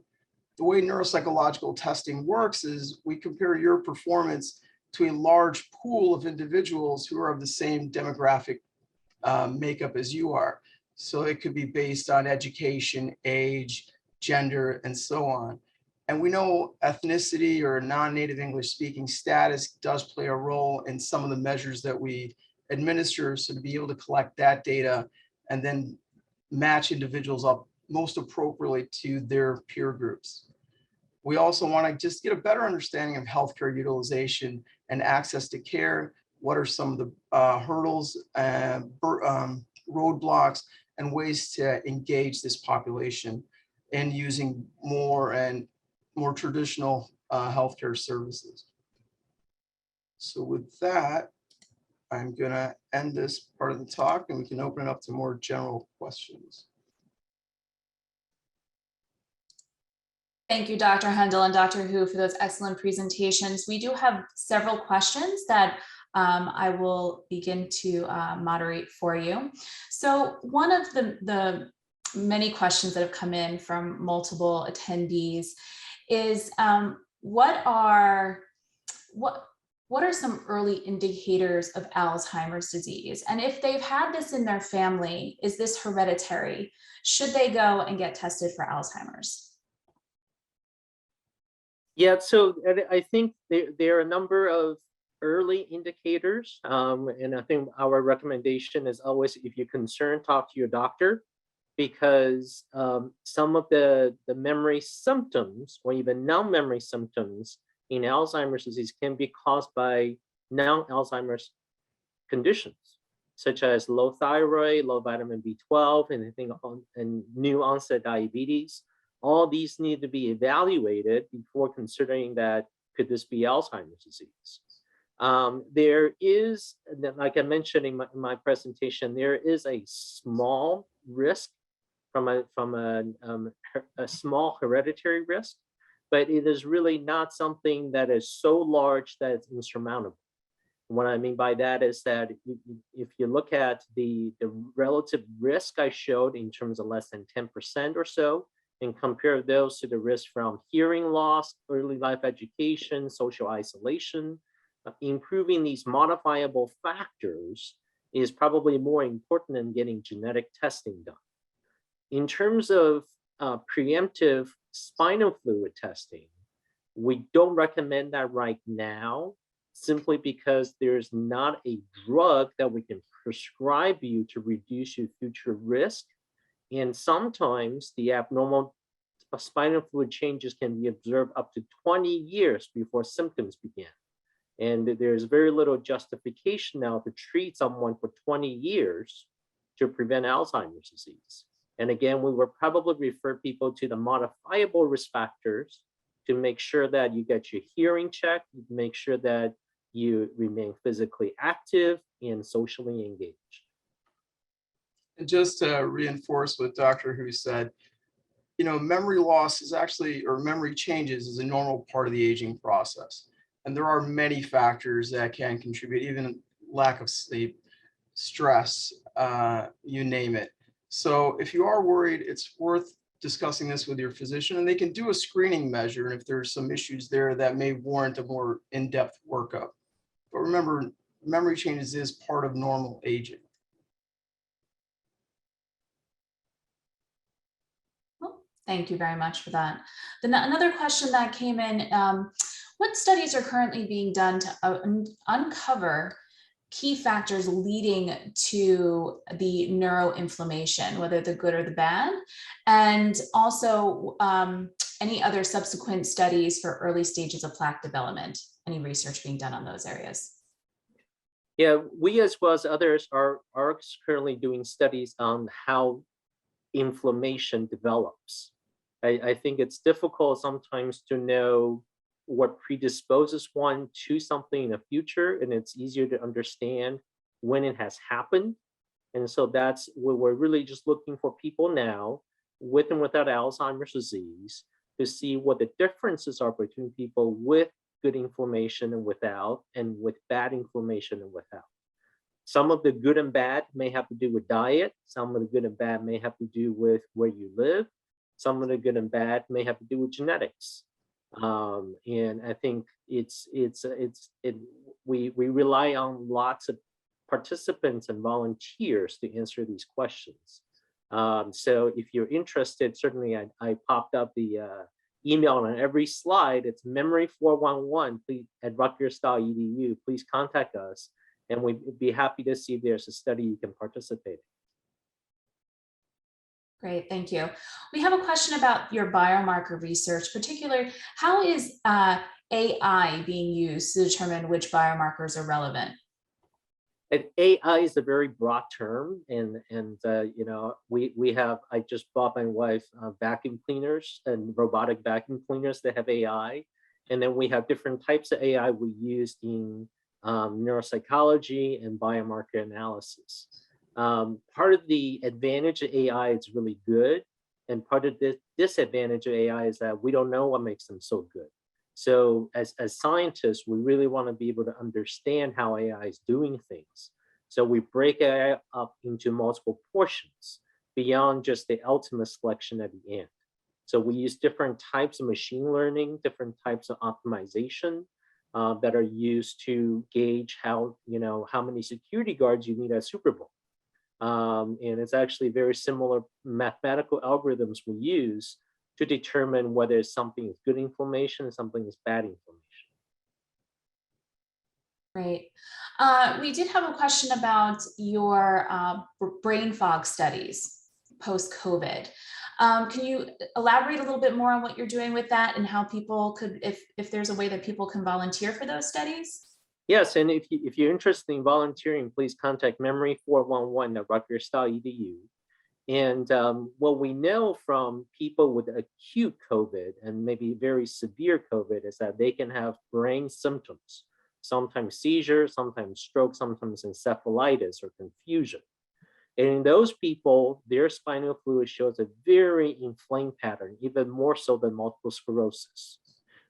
The way neuropsychological testing works is we compare your performance to a large pool of individuals who are of the same demographic makeup as you are. So it could be based on education, age, gender, and so on. And we know ethnicity or non-native English speaking status does play a role in some of the measures that we administer. So to be able to collect that data and then match individuals up most appropriately to their peer groups. We also want to just get a better understanding of healthcare utilization and access to care. What are some of the hurdles and roadblocks and ways to engage this population in using more traditional healthcare services. So with that, I'm going to end this part of the talk and we can open it up to more general questions. Thank you, Dr. Hendel and Dr. Hu, for those excellent presentations. We do have several questions that I will begin to moderate for you. So one of the many questions that have come in from multiple attendees is what are some early indicators of Alzheimer's disease? And if they've had this in their family, is this hereditary? Should they go and get tested for Alzheimer's? Yeah, so I think there are a number of early indicators, and I think our recommendation is always, if you're concerned, talk to your doctor, because some of the memory symptoms or even non-memory symptoms in Alzheimer's disease can be caused by non-Alzheimer's conditions, such as low thyroid, low vitamin B12, and I think and new onset diabetes. All these need to be evaluated before considering that could this be Alzheimer's disease. There is, like I mentioned in my presentation, there is a small risk from a small hereditary risk, but it is really not something that is so large that it's insurmountable. What I mean by that is that if you look at the relative risk I showed in terms of less than 10% or so, and compare those to the risk from hearing loss, early life education, social isolation, improving these modifiable factors is probably more important than getting genetic testing done. In terms of preemptive spinal fluid testing, we don't recommend that right now, simply because there's not a drug that we can prescribe you to reduce your future risk. And sometimes the abnormal spinal fluid changes can be observed up to 20 years before symptoms begin. And there's very little justification now to treat someone for 20 years to prevent Alzheimer's disease. And again, we will probably refer people to the modifiable risk factors to make sure that you get your hearing checked, make sure that you remain physically active and socially engaged. And just to reinforce what Dr. Hu said, memory loss is actually, or memory changes is a normal part of the aging process. And there are many factors that can contribute, even lack of sleep, stress, you name it. So if you are worried, it's worth discussing this with your physician, and they can do a screening measure. And if there's some issues there that may warrant a more in-depth workup. But remember, memory changes is part of normal aging. Thank you very much for that. Then another question that came in, what studies are currently being done to uncover key factors leading to the neuroinflammation, whether the good or the bad, and also any other subsequent studies for early stages of plaque development, any research being done on those areas? Yeah, we as well as others are currently doing studies on how inflammation develops. I think it's difficult sometimes to know what predisposes one to something in the future, and it's easier to understand when it has happened. And so that's what we're really just looking for people now, with and without Alzheimer's disease, to see what the differences are between people with good inflammation and without, and with bad inflammation and without. Some of the good and bad may have to do with diet. Some of the good and bad may have to do with where you live. Some of the good and bad may have to do with genetics. And I think we rely on lots of participants and volunteers to answer these questions. So if you're interested, certainly I popped up the email on every slide. It's memory411 at rutgers.edu. Please contact us, and we'd be happy to see if there's a study you can participate in. Great, thank you. We have a question about your biomarker research, particularly how is AI being used to determine which biomarkers are relevant? And AI is a very broad term, and you know, we have. I just bought my wife vacuum cleaners and robotic vacuum cleaners that have AI, and then we have different types of AI we use in neuropsychology and biomarker analysis. Part of the advantage of AI is really good, and part of the disadvantage of AI is that we don't know what makes them so good. So as scientists, we really want to be able to understand how AI is doing things. So we break AI up into multiple portions beyond just the ultimate selection at the end. So we use different types of machine learning, different types of optimization that are used to gauge how, you know, how many security guards you need at Super Bowl. And it's actually very similar mathematical algorithms we use to determine whether something is good inflammation and something is bad inflammation. Great. We did have a question about your brain fog studies post-COVID. Can you elaborate a little bit more on what you're doing with that and how people could, if there's a way that people can volunteer for those studies? Yes, and if you're interested in volunteering, please contact memory411@rutgers.edu. And what we know from people with acute COVID and maybe very severe COVID is that they can have brain symptoms, sometimes seizures, sometimes stroke, sometimes encephalitis or confusion. And in those people, their spinal fluid shows a very inflamed pattern, even more so than multiple sclerosis.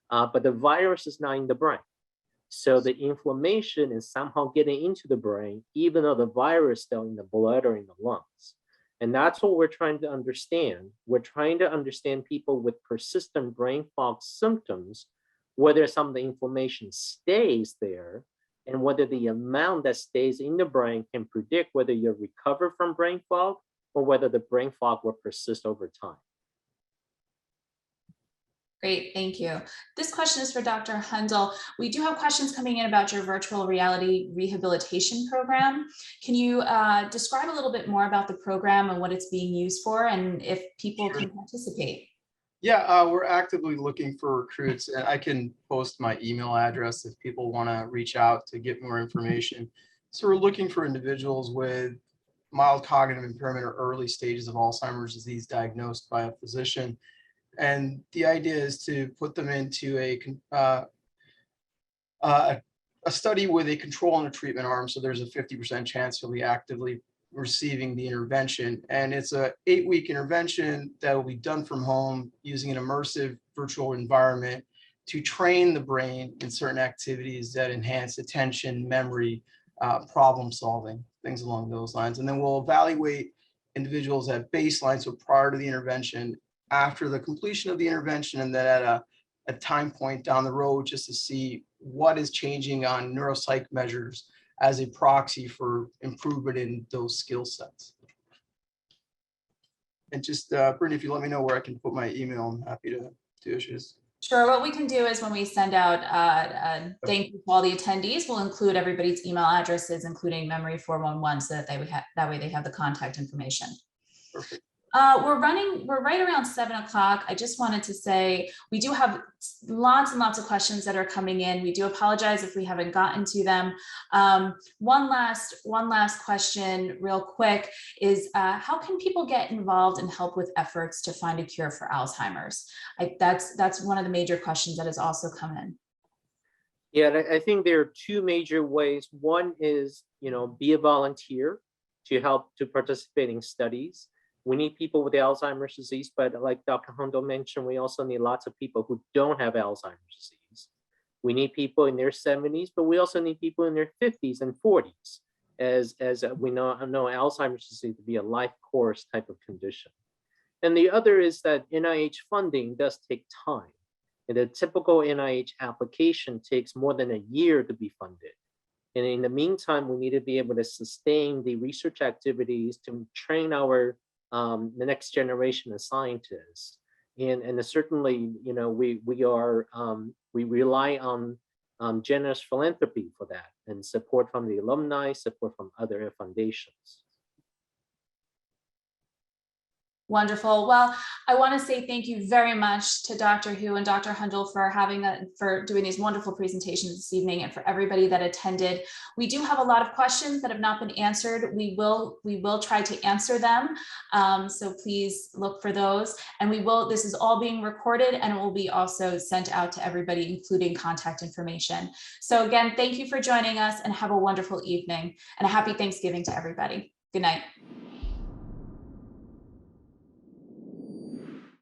But the virus is not in the brain. So the inflammation is somehow getting into the brain, even though the virus is still in the blood or in the lungs. And that's what we're trying to understand. We're trying to understand people with persistent brain fog symptoms, whether some of the inflammation stays there, and whether the amount that stays in the brain can predict whether you'll recover from brain fog or whether the brain fog will persist over time. Great, thank you. This question is for Dr. Hundal. We do have questions coming in about your virtual reality rehabilitation program. Can you describe a little bit more about the program and what it's being used for and if people can participate? Yeah, we're actively looking for recruits, and I can post my email address if people want to reach out to get more information. So we're looking for individuals with mild cognitive impairment or early stages of Alzheimer's disease diagnosed by a physician. And the idea is to put them into a study with a control and a treatment arm. So there's a 50% chance he'll be actively receiving the intervention. And it's a 8-week intervention that will be done from home using an immersive virtual environment to train the brain in certain activities that enhance attention, memory, problem solving, things along those lines. And then we'll evaluate individuals at baseline, so prior to the intervention, after the completion of the intervention, and then at a time point down the road just to see what is changing on neuropsych measures as a proxy for improvement in those skill sets. And just, Brittany, if you let me know where I can put my email, I'm happy to issue this. Sure. What we can do is when we send out thank you to all the attendees, we'll include everybody's email addresses, including Memory 411, so that that way they have the contact information. Perfect. We're right around 7 o'clock. I just wanted to say we do have lots and lots of questions that are coming in. We do apologize if we haven't gotten to them. One last question real quick is how can people get involved and help with efforts to find a cure for Alzheimer's? That's one of the major questions that has also come in. Yeah, I think there are two major ways. One is, you know, be a volunteer to help to participate in studies. We need people with Alzheimer's disease, but like Dr. Hundal mentioned, we also need lots of people who don't have Alzheimer's disease. We need people in their 70s, but we also need people in their 50s and 40s, as we know Alzheimer's disease to be a life course type of condition. And the other is that NIH funding does take time. And a typical NIH application takes more than a year to be funded. And in the meantime, we need to be able to sustain the research activities to train our the next generation of scientists, and certainly, you know, we rely on generous philanthropy for that, and support from the alumni, support from other foundations. Wonderful. Well, I want to say thank you very much to Dr. Hu and Dr. Hundel for doing these wonderful presentations this evening, and for everybody that attended. We do have a lot of questions that have not been answered. We will try to answer them. So please look for those. And this is all being recorded, and it will be also sent out to everybody, including contact information. So again, thank you for joining us, and have a wonderful evening, and a happy Thanksgiving to everybody. Good night.